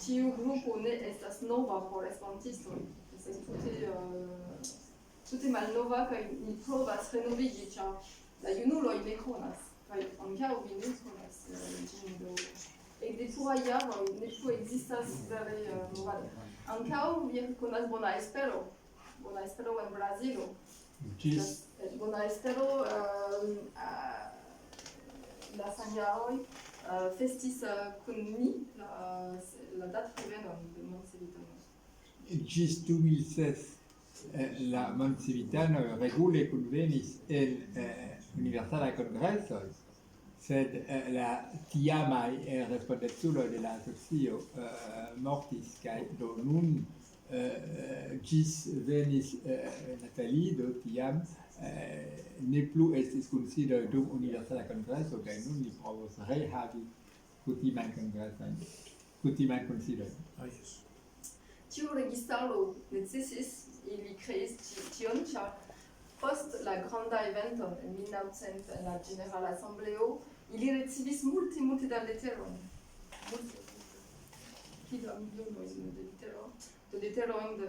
tiu grupo ne estas nova por esperantistoj. Estas tute malnova kaj ni provas renovigi, ĉar la junuloj ne konas, kaj ankaŭ vi ne konas ĝin do ekde pluraj jaroj ne plu ekzistas vere movado. Ankaŭ vi konas Bona Espero en Brazilo. Bona Espero la sanjaroj festis kun ni la datrevenon de Mondcivitano. Ĝis 2016 la Mondcivitano regule kunvenis en universalaj kongresoj, sed la tiamaj respondeculoj de la asocio mortis, kaj do nun ĝis venis Nathalie, do tiam ne plu estis kunsidoj dum universala kongreso, kaj nun ni provos rehavi kutimajn kongresojn, kutimajn kunsidojn. Tiu registaro necesis, ili kreis tion, ĉar post la granda evento en 1900 en la Generala Asembleo, ili ricevis multe da leterojn. Milionojn de leterojn de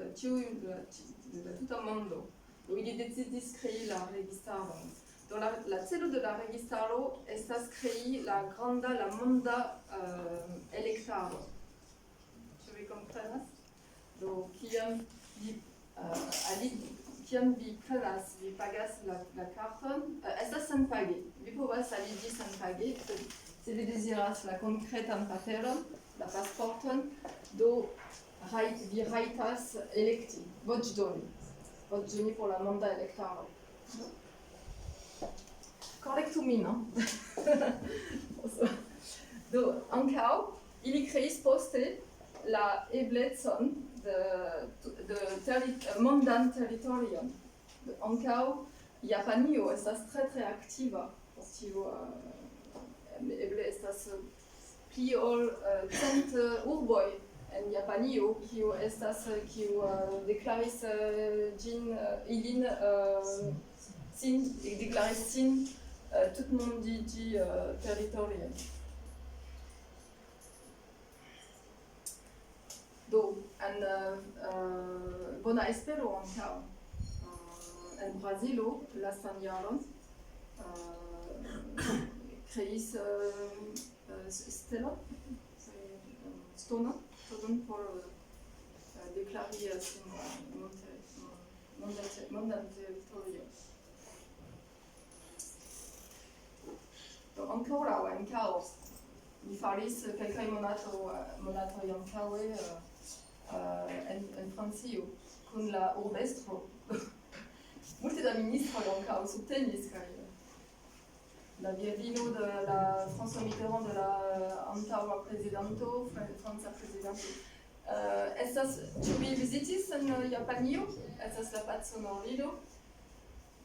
la tuta mondo. Do ili decidis krei la registaron. Do la celo de la registaro estas krei la monda elektaro. Ĉu vi komprenas? Do kiam vi prenas, vi pagas la karton, estas senpage. Vi povas aligi senpage, se vi deziras la konkretan paperon, la pasporton, do vi rajtas elekti, voĉdoni por la monda elektaro. Korektu min, do ankaŭ ili kreis poste la eblecon de mondan teritorion. Ankaŭ Japanio estas tre aktiva por tio. Eble estas pli ol 100 urboj en Japanio kiu deklaris ĝin ilin deklaris sin tutmondiĝi teritorie. Do, en Bona Espero ankaŭ en Brazilo lastan jaron kreis stonon por deklari sin mondan teritorio. Do ankaŭ mi faris kelkaj monatoj antaŭe en Francio kun la urbestro. Multe da ministroj ankaŭ subtenis kaj la virino de la François Mitterrand, de la antaŭa prezidanto, franca prezidanto. Ĉu vi vizitis en Japanio? Estas la paco Nordido.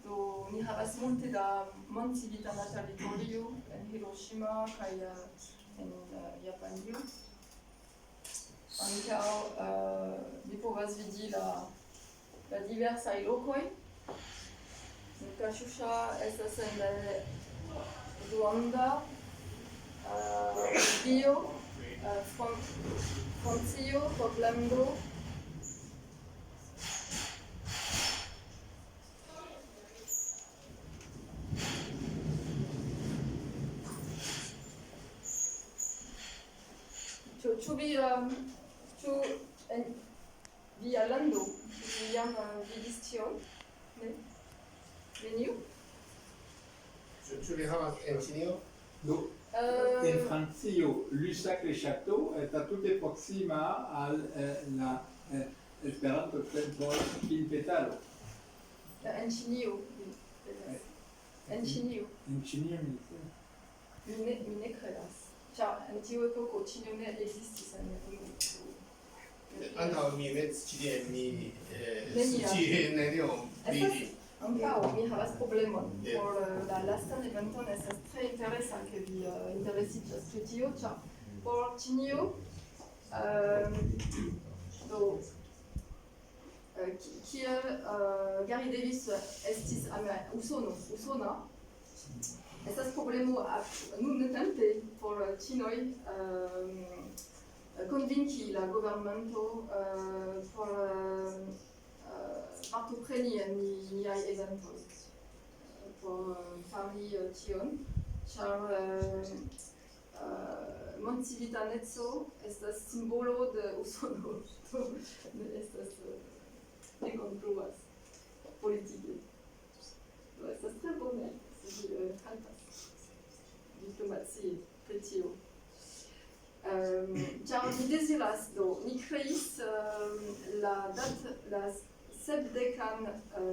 Do ni havas multe da mondcivitana teritorio en Hiroŝima kaj en Japanio. Ankaŭ vi povas vidi la diversaj lokoj. Kaŝuŝa estas en Ruanda, Belgio, Francio, Pollando. Ĉu en via lando vi jam vidis tion? Ne? Neniu? Ĉu vi havas en Ĉinio? En Francio, Lussac-le-Château estas tute proksima al la Esperanto-templo Pinpetalo. En Ĉinio. En Ĉinio. En Ĉinio mi ne kredas. Ĉar en tiu epoko Ĉinio ne ekzistis en antaŭ mi metis ĉi tie nenion vidi. Ankaŭ mi havas problemon por la lastan eventon. Estas tre interesa ke vi interesiĝas pri tio, ĉar por Ĉinio do kiel Gary Davis estis usona, estas problemo nuntempe por ĉinoj convinki la governmento por partopreni en niaj eventoj por fari tion, ĉar mondcivitaneco estas simbolo de Usono, do ne estas ne konstruas politike. Do estas tre bone, se vi helpas diplomacie pri tio. Ĉar mi deziras do, ni kreis la sepdekan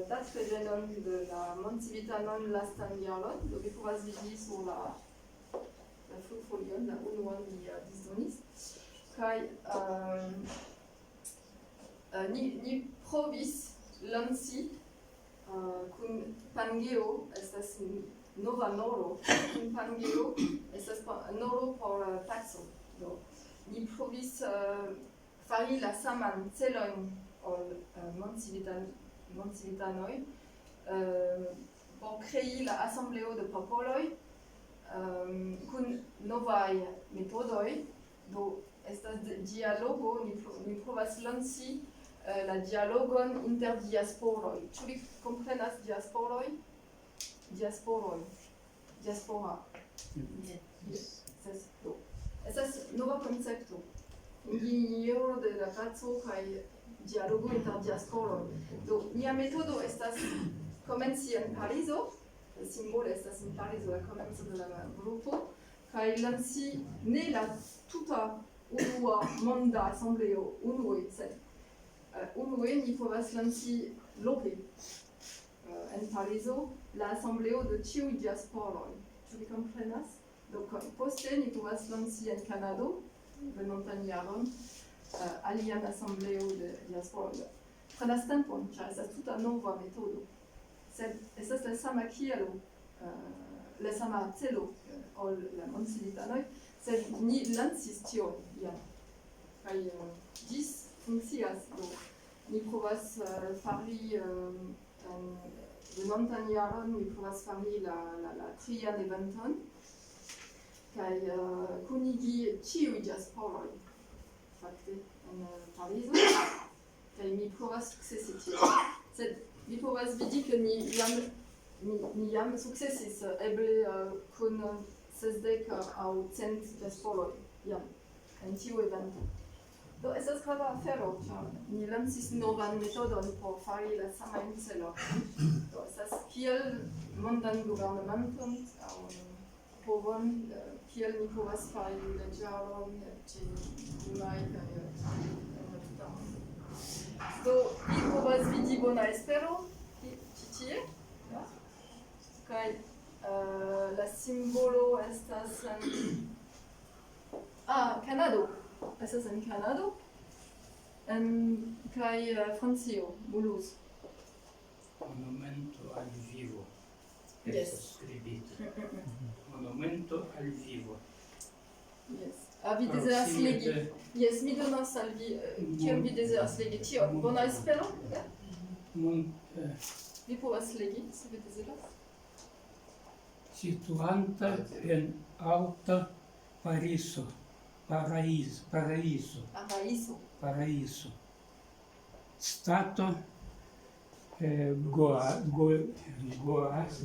datreĝenon de la mondcivitanon lastan jaron, do vi povas vidi sur la flugfolion, la unuan mi disdonis, kaj ni provis lanci kun Pangeo, estas nova noro, kun Pangeo, estas noro por paco. Do, ni provis fari la saman celojn ol mondcivitanoj por krei la asembleo de popoloj kun novaj metodoj. Do estas dialogo, ni provas lanci la dialogon inter diasporoj. Ĉu vi komprenas diasporoj? Diaspora. Estas nova koncepto. Ingenio de la paco kaj dialogo inter diasporoj. Do nia metodo estas komenci en Parizo, la simbolo estas en Parizo la komenco de la grupo, kaj lanci ne la tuta unua monda asembleo, sed unue ni povas lanci loke en Parizo la asembleo de ĉiuj diasporoj. Ĉu vi komprenas? Do poste ni povas lanci en Kanado venontan jaron alian asembleo de diasporoj. Prenas tempon, ĉar estas tuta nova metodo. Sed estas la sama kialo, la sama celo ol la mondcivitanoj, sed ni lancis tion jam. Kaj ĝis funkcias. Do ni provas fari venontan jaron, mi provas fari la trian eventon, kaj kunigi ĉiuj diasporoj, fakte, en Parizo, kaj mi provas sukcesi tion. Sed vi povas vidi ke ni jam sukcesis eble kun 60 aŭ 100 diasporoj jam en tiu evento. Do estas grava afero, ĉar ni lancis novan metodon por fari la samajn celojn. Do estas kiel mondan gouvernementon aŭ povon, kiel ni povas fari leĝaron ĉe junaj kaj en la tuta mondo. Do vi povas vidi bona espero ĉi tie, kaj la simbolo estas en Kanado. Estas en Kanado kaj Francio, Mulhouse. Monumento al vivo. Yes. Estas skribite. Monumento al vivo. Yes. Vi deziras legi. Yes, mi donas al vi, kion vi deziras legi tion. Bona espero? Vi povas legi, se vi deziras. Situanta en alta Paraíso. Stato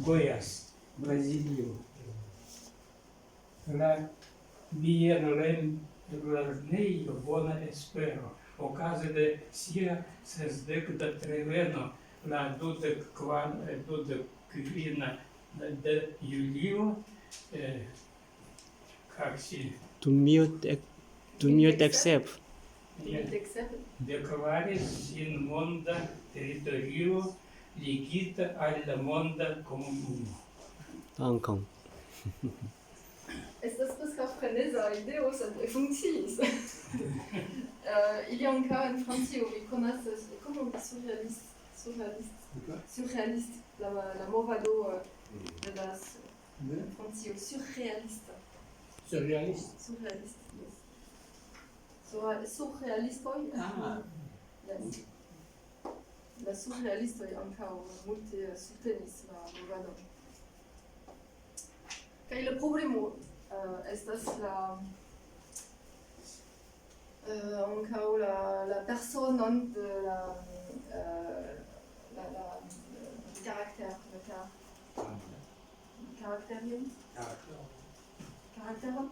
Goiás, Brasilio. La Bierlernejo Bona Espero, okaze de sia 60 treveno la 29 de julio, Tumiotexep. Deklaris sin monda teritorio ligita al la monda komunumo. Dankon. Estas preskaŭ freneza ideo, sed funkciis. Il y a ankaŭ en Francio, vi konas, comment on dit surréaliste, la movado de la Francio, surréaliste. Surrealist. Yes. Surrealistoj, yes. La surrealistoj ankaŭ multe subtenis la movadon. Kaj la problemo estas Ankaŭ la personon de le caractère, caractérium, caractère.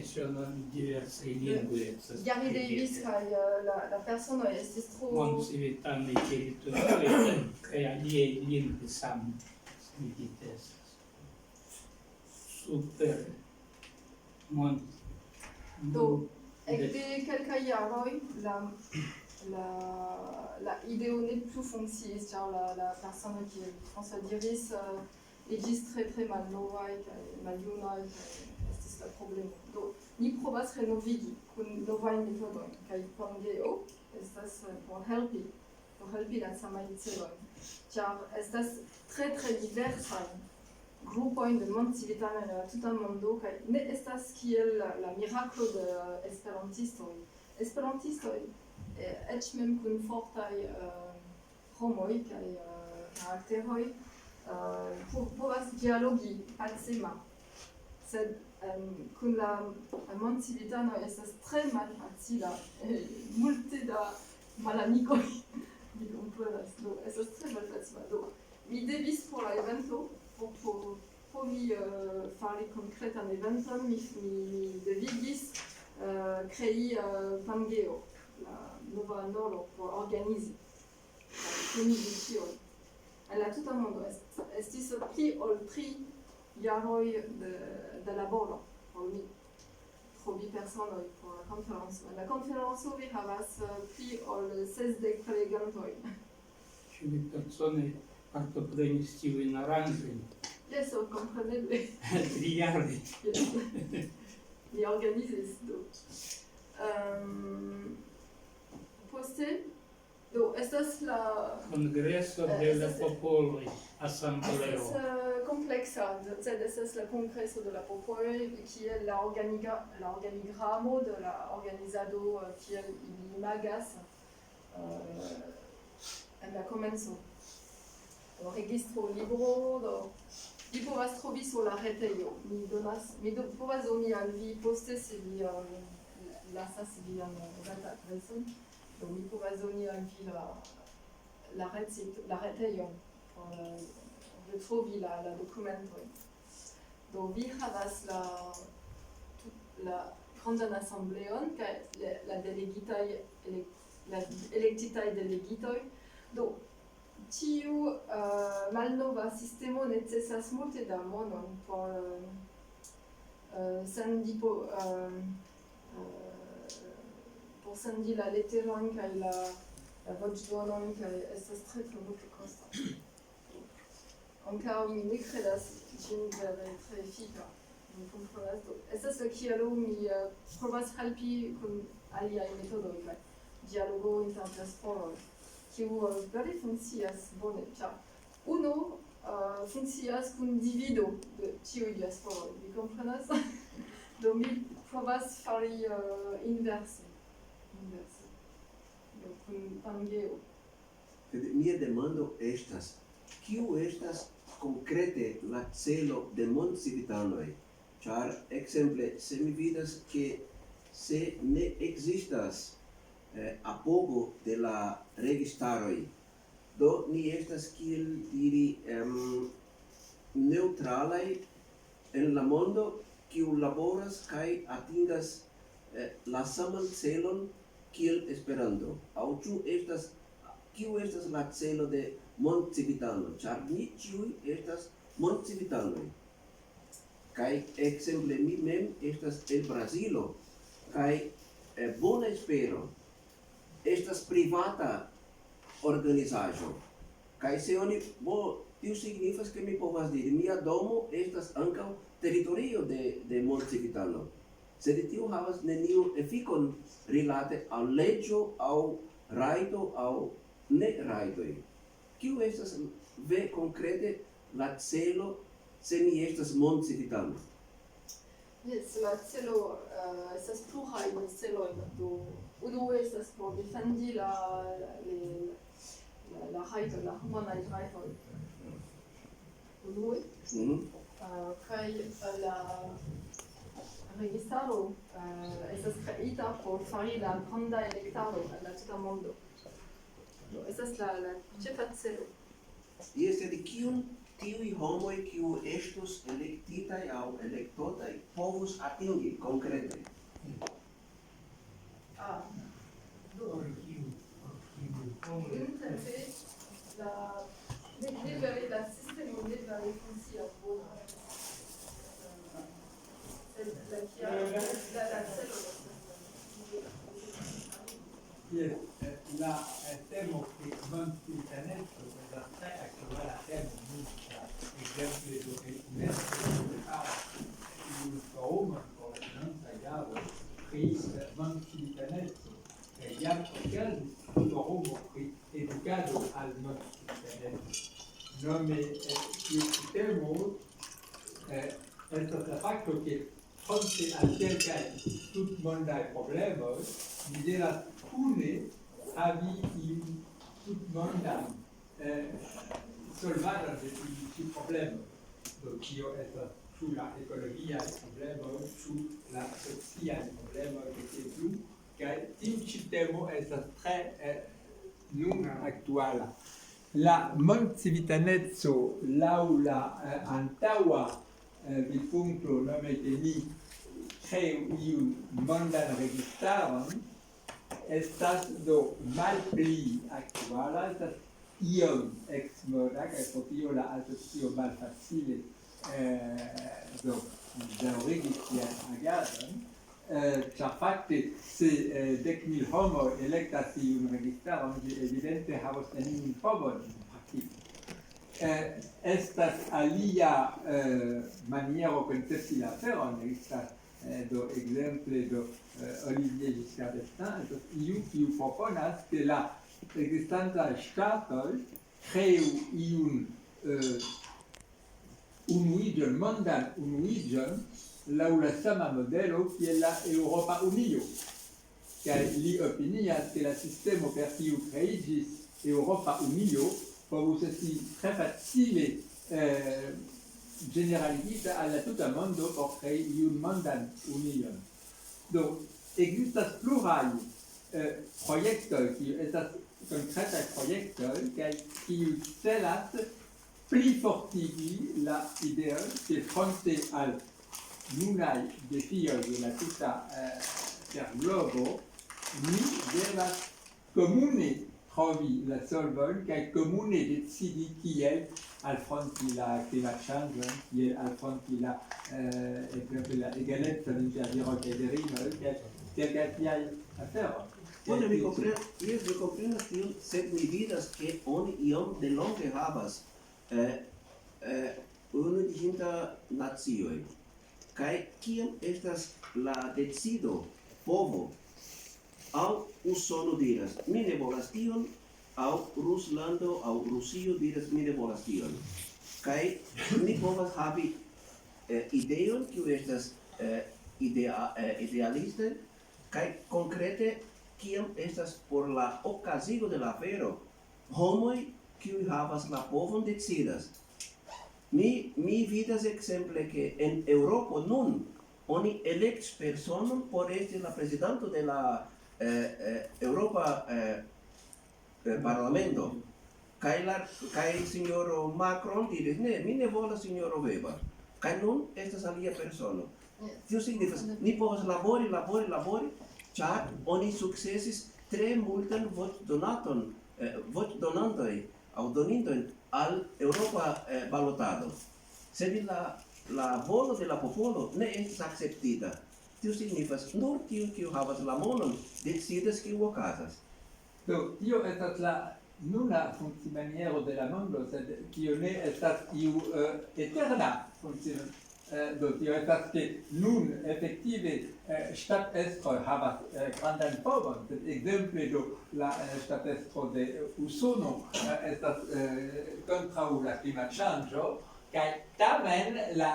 Sono diverse lingue. Gary Davis kaj la persono estis tro Montcivitani territorioj kaj aliaj lingve same vizitas. Super mont. do ekde kelkaj jaroj la ideo ne plu funkciis, ĉar la persono kiel François diris iĝis tre malnovaj kaj maljunaj kaj estis la problemo. Do ni provas renovigi kun novaj metodoj kaj Pangeo estas por helpi la samajn celojn, ĉar estas tre diversaj grupoj de mondcivitanoj en la tuta mondo kaj ne estas kiel la miraklo de esperantistoj. Esperantistoj eĉ mem kun fortaj homoj kaj karakteroj povas dialogi pacema, sed kun la mondcivitanoj estas tre malfacila, multe da malamikoj, mi komprenas, do estas tre malfacila. Do mi devis por la evento, por provi fari konkretan eventon, mi devigis krei Pangeo, la nova nolo por organizi kunigi ĉion. En la tuta mondo estis pli ol 3 jaroj de laboro por mi trovi personoj por la konferenco. En la konferenco vi havas pli ol 60 prelegantoj. Ĉu vi persone partoprenis tiujn aranĝojn? Jes, kompreneble. 3 jaroj. Mi organizis do. Poste do estas la Kongreso de la popoloj, asambleo. estas kompleksa, sed estas la kongreso de la popoloj, kiel la organigramo de la organizado kiel ili imagas en la komenco. Do registro libro, do vi povas trovi sur la retejo. Mi povas doni al vi poste se vi lasas vian retadreson. Do mi povas doni al vi la retejon por trovi la dokumentoj. Do vi havas la grandan asembleon kaj la elektitaj delegitoj. Do tiu malnova sistemo necesas multe da monon por sendi por sendi la leteron kaj la voĉdonon, kaj estas tre multe kosta. Ankaŭ mi ne kredas ĝin vere tre efika. Mi komprenas. Do estas la kialo mi provas helpi kun aliaj metodoj kaj dialogo inter diasporoj, kiu vere funkcias bone, ĉar uno funkcias kun divido de ĉiuj diasporoj. Vi komprenas? Do mi provas fari inverse. Do kun Pangeo. Mia demando estas, kiu estas konkrete la celo de mondcivitanoj? Ĉar ekzemple, se mi vidas ke se ne ekzistas apogo de la registaroj, do ni estas kiel diri neŭtralaj en la mondo, kiu laboras kaj atingas la saman celon kiel Esperanto. Aŭ ĉu estas kiu estas la celo de mondcivitanoj? Ĉar ni ĉiuj estas mondcivitanoj. Kaj ekzemple mi mem estas el Brazilo kaj Bona Espero estas privata organizaĵo. Kaj se oni tio signifas ke mi povas diri mia domo estas ankaŭ teritorio de mondcivitano. Sed tio havas neniu efikon rilate al leĝo aŭ rajto aŭ ne rajtoj. Kiu estas konkrete la celo se mi estas mondcivitano? Yes, la celo estas pluraj celoj. Do unue estas por defendi la rajtoj, la humanaj rajtoj. Unue. Kaj kai la registaro estas kreita por fari la granda elektado en la tuta mondo. Estas la ĉefa celo. Jes, sed kiun tiuj homoj kiu estus elektitaj aŭ elektotaj povus atingi konkrete? Nuntempe la sistemo ne vere funkcias bone. La celo Yes, la temo che Montitanetto è la attuale temo musica, esempio che il Roma non tagliavo che Montitanetto e gli altri casi il Roma che educato al Montitanetto. Non è più temo è stato il fatto che fronte a cercare tutto il mondo ai problemi, l'idea alcune avi in tutto il mondo solvare i problemi. Donc io è sulla ecologia il problema, sulla società il problema che è più, che il sistema è très non attuale. La Montitanetto, l'aula antaua il punto nome teni creu iun mondan registaron estas do malpli aktuala, estas iom ex moda, kaj pro tio la asocio malfacile do daŭrigi sian agadon, ĉar fakte se 10,000 homoj elektas iun registaron, ĝi evidente havos neniun povon praktike. Estas alia maniero pensi la aferon, estas do exemple do Olivier Giscard d'Estaing, estas iu kiu proponas ke la ekzistantaj ŝtatoj kreu iun unuiĝon, mondan unuiĝon laŭ la sama modelo kiel la Eŭropa Unio. Kaj li opinias ke la sistemo per kiu kreiĝis Eŭropa Unio povus esti très facile generalizita alla tuta mondo por crei iun mondan union. Do, existas plurai proiektoj, kiu estas konkretaj projektoj, kaj kiu celas plifortigi la ideon ke fronte al nunaj defioj de la tuta terglobo, ni devas komune trovi la solvon kaj komune decidi kiel alfronti la klimatŝanĝon, kiel alfronti la la egalecon inter viroj kaj virinoj, kaj kelkaj tiaj aferoj. Bone, mi komprenas tion, sed mi vidas ke oni iom delonge havas unuiĝinta nacioj. Kaj kiam estas la decido, povo, aŭ Usono diras, mi ne volas tion, aŭ Ruslando aŭ Rusio diras, mi ne volas tion. Kaj ni povas havi ideon, kiu estas idealiste, kaj konkrete kiam estas por la okazigo de la afero, homoj kiuj havas la povon decidas. Mi vidas ekzemple ke en Eŭropo nun oni elektis personon por esti la prezidanto de la Europa Parlamento. Kaj signoro Macron diris, ne, mi ne volas signoro Weber. Kaj nun estas alia persono. Tio signifas, ni povas labori, ĉar oni sukcesis tre multan voĉdonantoj aŭ donintojn al Eŭropa balotado. Sed la volo de la popolo ne estas akceptita. Tio signifas, nur tiu kiu havas la monon decidas kiu okazas. Do, tio estas la nuna funkcimaniero de la mondo, sed tio ne estas iu eterna funkcio. Do, tio estas ke nun efektive ŝtatestroj havas grandan povon, sed ekzemple do la ŝtatestro de Usono estas kontraŭ la klimatŝanĝo, kaj tamen la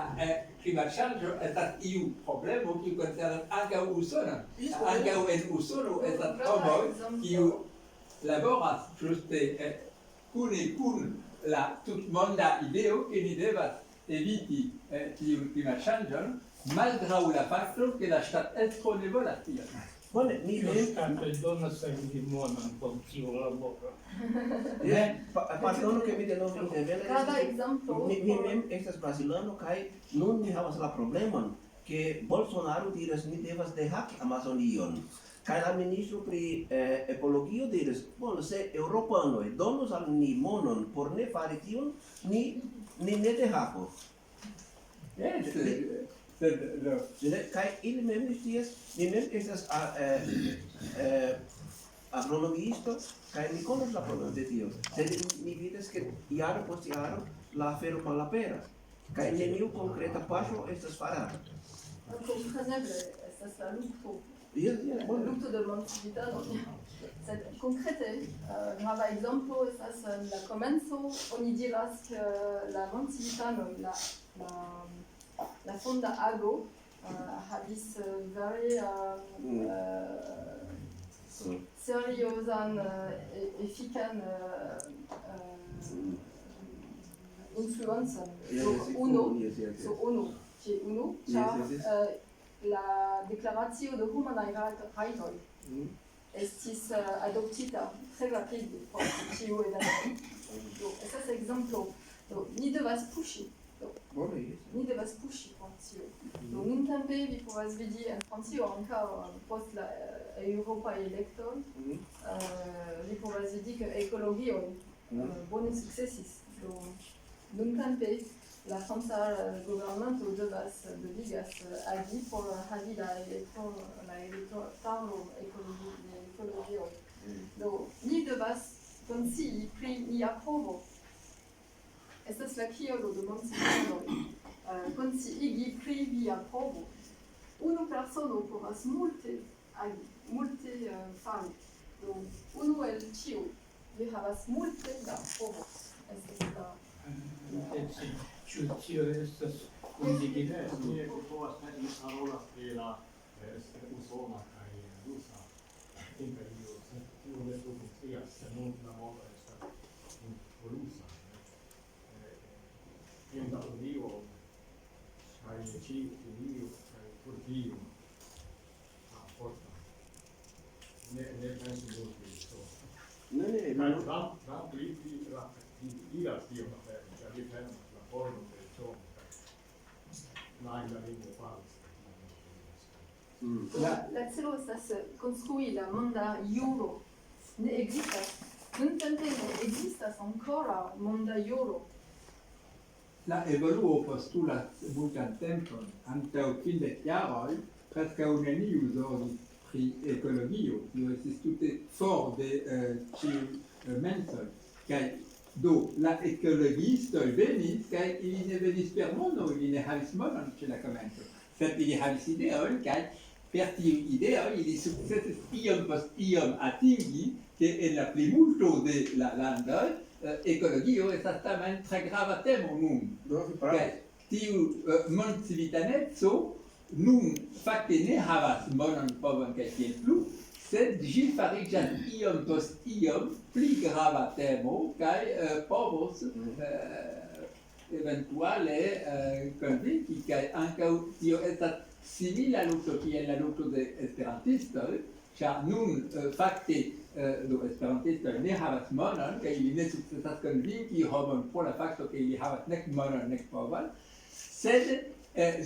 klimatŝanĝo estas iu problemo kiu koncernas ankaŭ Usonon. Ankaŭ en Usono estas homoj kiu laboras ĝuste kune kun la tutmonda ideo ke ni devas eviti tiun klimatŝanĝon, malgraŭ la fakto ke la ŝtatestro ne volas tion. Bone, mi Ĉu mem, ŝtato donas al vi monon por tiu laboro? pardonu ke mi denove intervenas. Grava ekzemplo Mi mem estas brazilano kaj nun mi havas la problemon ke Bolsonaro diras ni devas dehaki Amazonion. Kaj la ministro pri ekologio diris, bone, se eŭropanoj donus al ni monon por ne fari tion, ni ne dehaku. Jes, sed do, Kaj ili mem scias, mi mem estas agronomiisto, kaj mi konas la problemon de tio. Sed mi vidas ke jaro post jaro la afero malaperas. Kaj neniu konkreta paŝo estas farata. Kompreneble, estas la lukto. Jes, bone. Lukto de montcivitano. Sed konkrete, grava ekzemplo estas la komenco, oni diras ke la montcivitanoj, la fonda ago havis vere seriozan, efikan influencon sur UNO, ĉe UNO, ĉar la deklaracio de humanaj rajtoj estis adoptita tre rapide por tiu evento. Do estas ekzemplo. Do ni devas puŝi. Bone, jes. Ni devas puŝi por tio. Do nuntempe vi povas vidi en Francio ankaŭ post la eŭropaj elektoj, vi povas vidi ke ekologioj bone sukcesis. Do nuntempe la franca guvernanto devigas agi por havi la elektoraro ekologioj. Do ni devas konscii pri nia povo. Estas la kialo de montcivitanoj. Konsciigi pri via povo. Unu persono povas multe agi, multe fari. Do unu el ĉiuj. Vi havas multe da povo. Estas la Ĉu tio estas kunligita? Mi povas parolas pri la usona kaj rusa imperio, sed tio ne funkcias, se nun la mondo estas rusa. Hindio kaj Ĉinio kaj Turkio forta. Ne pensu nur pri tio. Ne, Trump li diras tion afero, ĉar li tenas la formon de Ĉo la lingvo falas. La celo estas konstrui la monda juro. Ne ekzistas. Nuntempe ne ekzistas ankoraŭ monda juro. la evoluo postulas multan tempon. Antaŭ 50 jaroj preskaŭ neniu zorgis pri ekologio. Tio estis tute for de ĉiuj mensoj. Kaj do la ekologiistoj venis kaj ili ne venis per mono, ili ne havis monon ĉe la komenco. Sed ili havis ideojn kaj per tiuj ideoj ili sukcesis iom post iom atingi ke en la plimulto de la landoj ekologio estas tamen tre grava temo nun. Kaj tiu montcivitaneco nun fakte ne havas monon, povon kaj tiel plu, sed ĝi fariĝas iom post iom pli grava temo kaj povos eventuale konvinki kaj ankaŭ tio estas simila lukto kiel la lukto de esperantistoj, ĉar nun fakte do esperantistoj ne havas monon kaj ili ne sukcesas konvinki homon pro la fakto ke ili havas nek monon nek povon, sed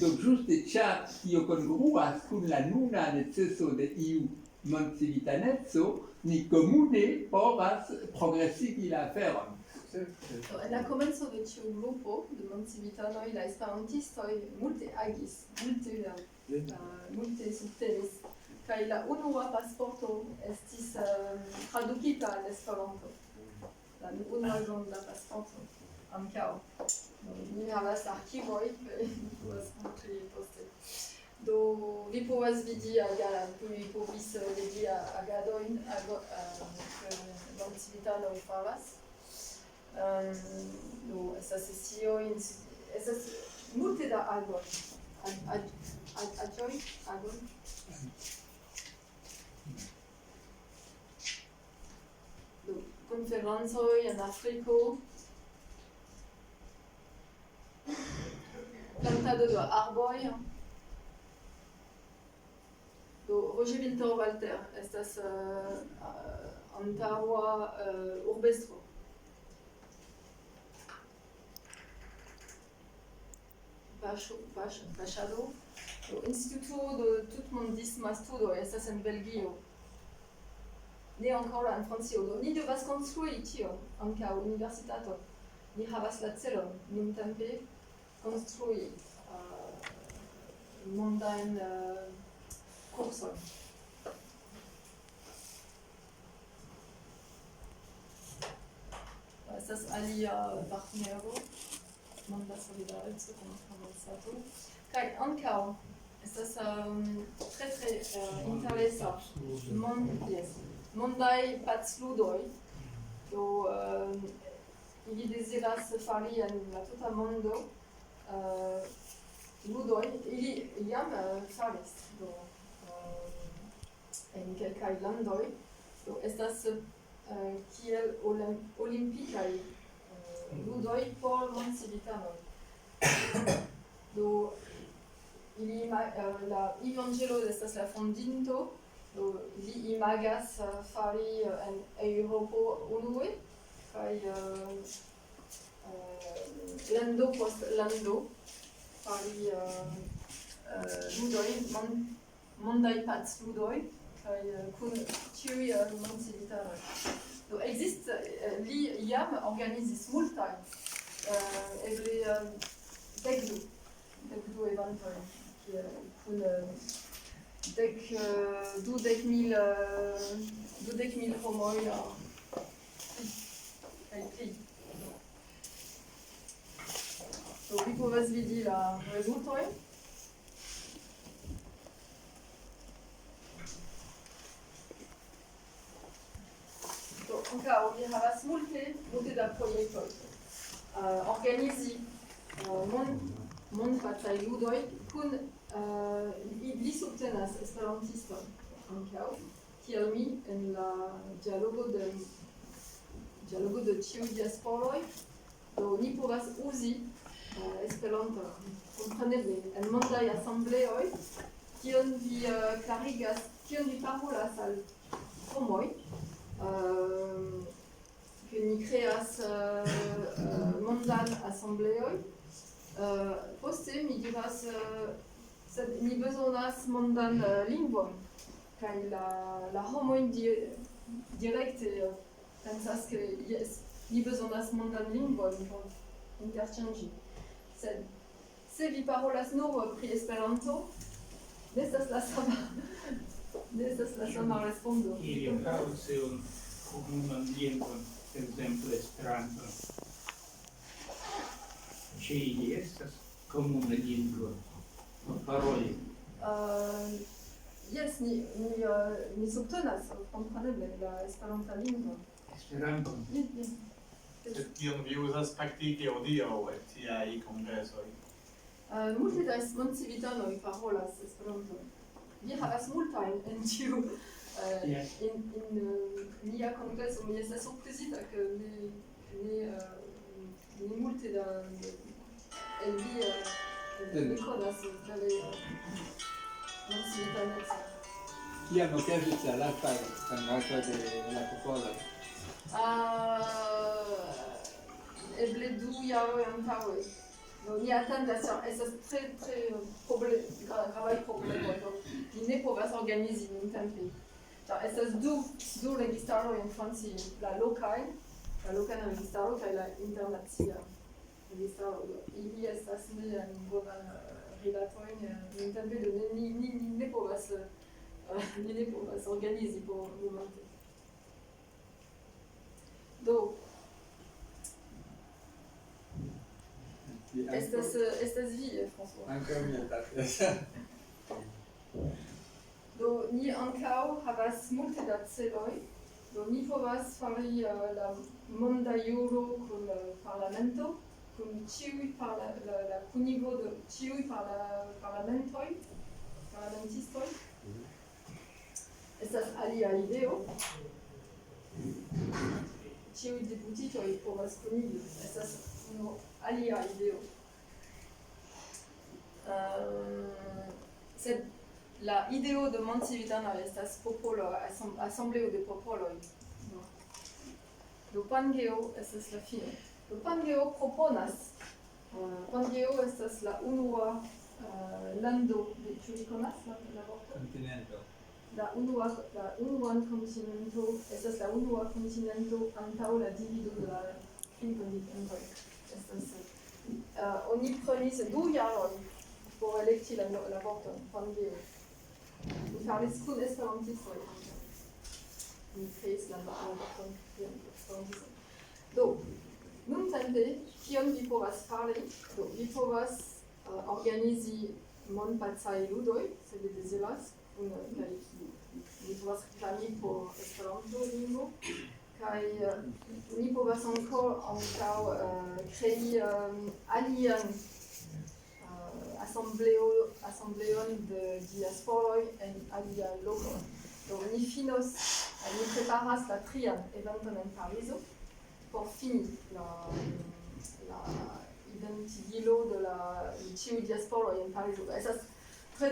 do ĝuste ĉar tio kongruas kun la nuna neceso de iu montcivitaneco, ni komune povas progresigi la aferon. En la komenco de tiu grupo de montcivitanoj la esperantistoj multe agis, multe subtenis. Kaj la unua pasporto estis tradukita al Esperanto. La unua ĵonda pasporto ankaŭ. Mi havas arkivoj, mi povas montri poste. Do vi povas vidi vi povis vidi agadojn ke montcivitanoj faras. Do estas sesioj, estas multe da agoj. Agoj. Konferencoj en Afriko. plantado de arboj. Do Roger Winter Walter estas antaŭa urbestro. Paŝado. Do Instituto de Tutmondisma Studoj estas en Belgio. Ne ankoraŭ en Francio. Do ni devas konstrui tion ankaŭ universitato. Ni havas la celon nuntempe konstrui mondajn kursojn. Estas alia partnero, Monda Solidareco Kontraŭ. Kaj ankaŭ estas tre interesa mondaj pacludoj. Do ili deziras fari en la tuta mondo ludoj, ili jam faris do en kelkaj landoj. Do estas kiel olimpikaj ludoj por mondcivitanoj. Do ili la Ivangelo estas la fondinto. Do li imagas fari en Eŭropo unue kaj lando post lando fari ludoj, mondaj pacludoj kaj kun ĉiuj mondcivitanoj. Do li jam organizis multajn, eble dekdu eventojn kun 12,000 homoj kaj pli. Do vi povas vidi la rezultojn. Do ankaŭ ni havas multe da projektoj. Organizi mondpacaj ludoj kun li subtenas esperantiston ankaŭ, kiel mi en la dialogo de ĉiuj diasporoj. Do ni povas uzi Esperanton kompreneble en mondaj asembleoj, kion vi klarigas, kion vi parolas al homoj, ke ni kreas mondan asembleoj. Poste mi diras sed ni bezonas mondan lingvon, kaj la homoj direkte pensas ke jes, ni bezonas mondan lingvon por interŝanĝi. Sed se vi parolas nur pri Esperanto, ne estas la sama respondo. Ili havas iun komunan lingvon, ekzemple Esperanton. Ĉe ili estas komuna lingvo por paroli. Jes, ni subtenas kompreneble la Esperanta lingvo. Esperanton. Kion vi uzas praktike hodiaŭ en tiaj kongresoj? Multe da mondcivitanoj parolas Esperanton. Vi havas multajn en tiu in nia kongreso. Mi estas surprizita ke ne multe da el vi konas vere mondcivitanecon. Kiam okazis la lasta kongreso de la popoloj? Eble 2 jaroj antaŭe. Do ni atendas, estas tre gravaj problemoj. Do ni ne povas organizi nuntempe. Estas du registaroj en Francio, la lokaj registaro kaj la internacia registaro. Ili estas ne en bonaj rilatojn nuntempe, do ni ne povas organizi por momente. Do estas vi, François. Ankaŭ mi atendas. Do ni ankaŭ havas multe da celoj. Do ni povas fari la monda juro kun parlamento, kun ĉiuj la kunigo de ĉiuj parlamentistoj. Estas alia ideo. Ĉiuj deputitoj povas kunigi. Estas alia ideo. sed la ideo de mondcivitano estas popolo, asembleo de popoloj. Do Pangeo estas la fino. Do Pangeo proponas, Pangeo estas la unua lando, ĉu vi konas la vorton? Continento. La unuan kontinento, estas la unua kontinento antaŭ la divido de la finkontinentoj. Oni prenis 2 jarojn por elekti la vorton Pangeo. Mi faris kun esperantistoj. Mi kreis la vorton esperantistoj. Do, nuntempe, kion vi povas fari? Do, vi povas organizi mondpacaj ludoj, se vi deziras, kaj vi povas reklami por Esperanto-lingvo, kaj ni povas ankaŭ krei alian asembleon de diasporoj en alia loko. Do ni preparas la 3. eventon en Parizo por fini la identigilo de ĉiuj diasporoj en Parizo. Estas tre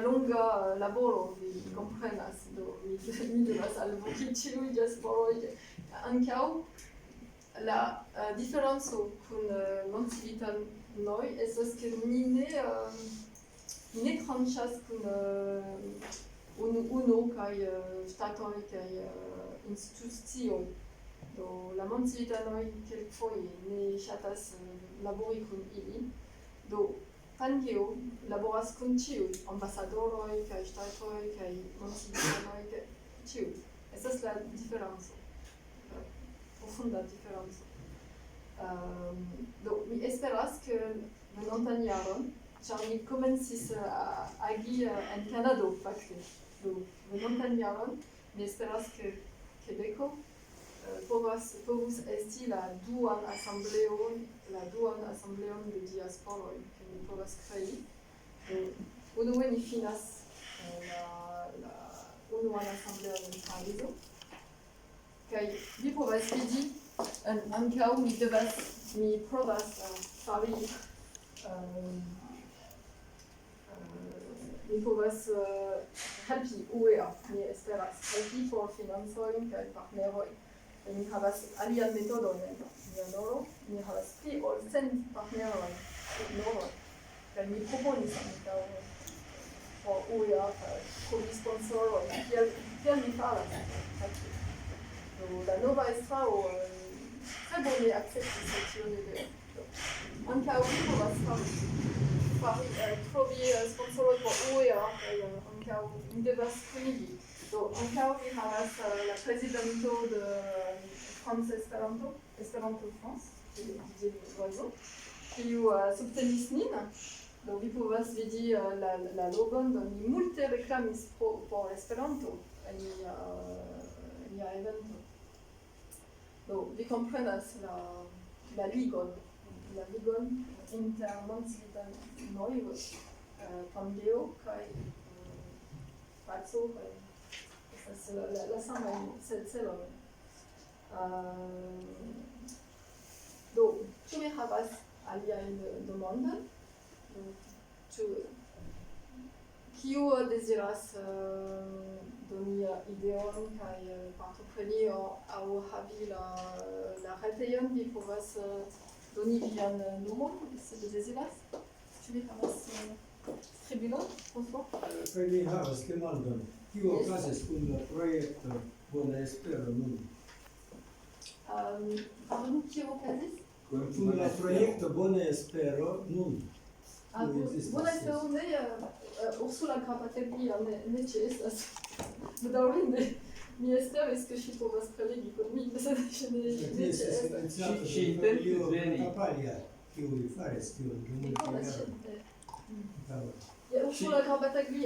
longa laboro, vi komprenas, do mi devas alvoki ĉiuj diasporoj. Ankaŭ la diferenco kun mondcivitanoj estas ke ni ne tranĉas kun UNO kaj ŝtatoj kaj institucioj. Do la mondcivitanoj kelkfoje ne ŝatas labori kun ili. Do Pangeo laboras kun ĉiuj, ambasadoroj kaj ŝtatoj kaj mondcivitanoj kaj ĉiuj. Estas la diferenco, profunda diferenco. Do mi esperas ke venontan jaron, ĉar mi komencis agi en Kanado fakte. Do venontan jaron mi esperas ke Quebeco povus esti la duan asembleon de diasporoj, ke ni povas krei. Unue ni finas la unuan asembleon en Parizo, kaj vi povas vidi ankaŭ mi provas fari mi povas helpi UEA, mi esperas helpi por financojn kaj partneroj. Mi havas alian metodon en Noro, mi havas pli ol 100 partnerojn en Noro, kaj mi proponis ankaŭ por UEA kaj trovi sponsorojn, kiel mi faras. Do la nova estraro tre bone akceptis tiun ideon. Ankaŭ mi povas trovi sponsorojn por UEA kaj ankaŭ mi devas kunigi. Do ankaŭ mi havas la prezidento de France Esperanto France, Didier Loiseau, kiu subtenis nin. Do vi povas vidi la logon, do mi multe reklamis por Esperanto en nia evento. Do vi komprenas la ligon inter mondcivitanoj, Pangeo kaj paco kaj la samaj celoj. Do, ĉu mi havas aliajn demandojn? Kiu deziras doni ideon kaj partopreni aŭ havi la retejon, vi povas doni vian nomon, se vi deziras. Ĉu vi havas skribilon, François? Kaj mi havas demandon. Kio okazas kun la projekto Bona Espero nun? Pardon, kio okazis? Kun la projekto Bona Espero nun. Bona Espero ne, Ursula Grabatelli ne ĉeestas. Bedaŭrinde. Mi esperis ke ŝi povas prelegi kun mi, sed ŝi ne ĉeestas. Ŝi intentis veni. Kiuj faris tion? Mi konas ŝin. Ursula Grabatelli,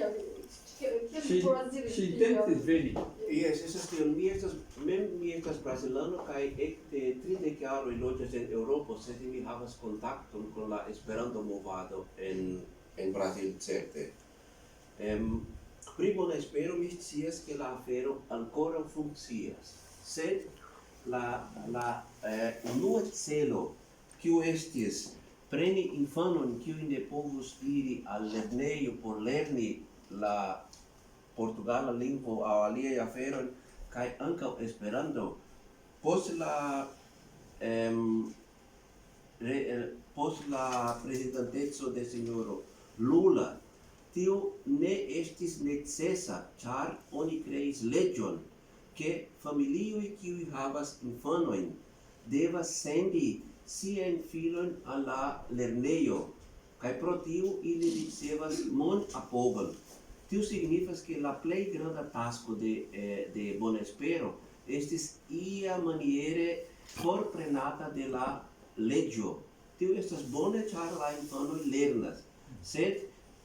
kiel vi povas diri? Ŝi intentis veni. Yes, esas tion. Mi estas brasilano kaj ekde 30 jaroj loĝas en Eŭropo, sed mi havas kontakton kun la Esperanto-movado en Brasil certe. Pri Bona Espero mi scias ke la afero ankoraŭ funkcias, sed la unua celo kiu estis preni infanon kiu ne povus iri al lernejo por lerni la portugala lingvo aŭ aliaj aferoj kaj ankaŭ Esperanto post la post la prezidanteco de sinjoro Lula, tio ne estis necesa, ĉar oni kreis leĝon, ke familioj kiuj havas infanojn devas sendi siajn filojn al la lernejo, kaj pro tio ili ricevas mon-apogon. Tio signifas ke la plej granda tasko de Bonespero estis iamaniere forprenata de la leĝo. Tio estas bone, ĉar la infanoj lernas, sed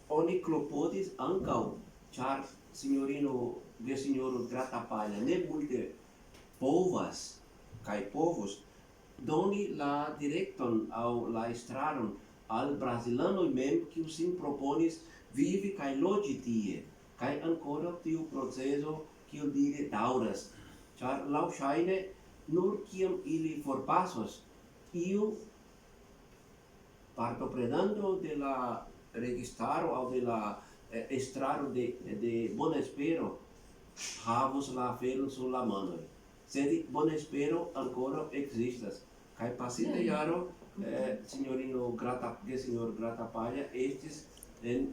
oni klopodis ankaŭ, ĉar sinjoro Gratapalla ne multe povas kaj povus doni la direkton aŭ la estraron al brazilanoj mem, kiu sin proponis vivi kaj loĝi tie, kaj ankoraŭ tiu procezo, kiel dire, daŭras, ĉar laŭŝajne nur kiam ili forpasos iu partoprenanto de la registaro aŭ de la estraro de Bonespero havos la aferon sur la manoj. Sed Bonespero ankoraŭ ekzistas. Kaj pasita jaro sinjorino Gratapalla estis en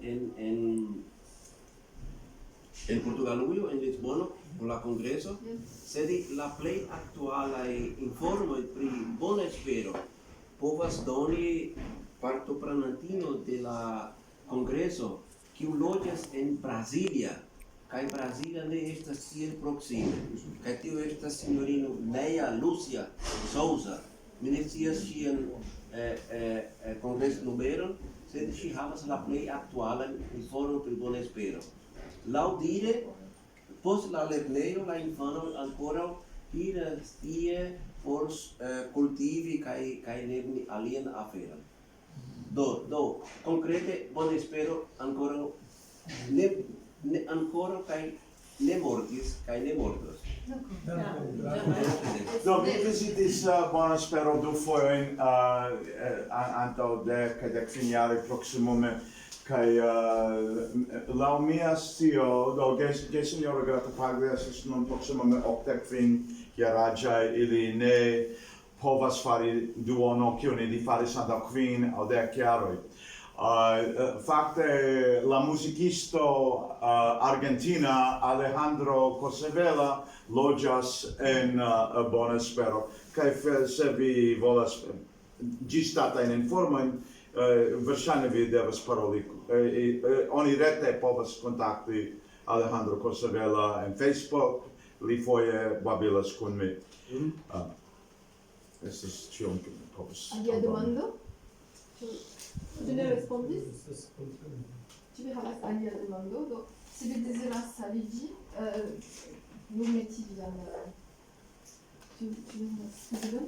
Portugalujo, en Lisbono, por la kongreso, sed la plej aktualaj informoj pri Bonespero povas doni partoprenantino de la kongreso, kiu loĝas en Brasilia, kaj Brasilia ne estas tiel proksime. Kaj tio estas sinjorino Neia Lucia Souza. Mi ne scias ŝian kongresnumeron, sed ŝi havas la plej aktualan informon pri Bonespero. Laŭdire, post la lernejo la infanoj ankoraŭ iras tie por kultivi kaj lerni alian aferon. Do, konkrete Bonespero ankoraŭ kaj ne mortis kaj ne mortos. Do, mi vizitis Bonespero du fojojn antaŭ dek jaroj proksimume, kaj laŭ mia scio, do gesinjoro Gratapalla estas nun proksimume 85-jaraĝaj, ili ne povas fari duono kiun ili faris antaŭ 5 aŭ 10 jaroj. Fakte la muzikisto argentina Alejandro Cosevela loĝas en Bonespero, kaj se vi volas ĝisdatajn informojn, verŝajne vi devas paroli. Oni rete povas kontakti Alejandro Cosevela en Facebook, li foje babilas kun mi. Estas ĉion kiu mi povas Alia demando? Tu ne respondis? Tu havas alia demando? Do, se vi deziras saligi, nur meti vian... Tu havas demandon?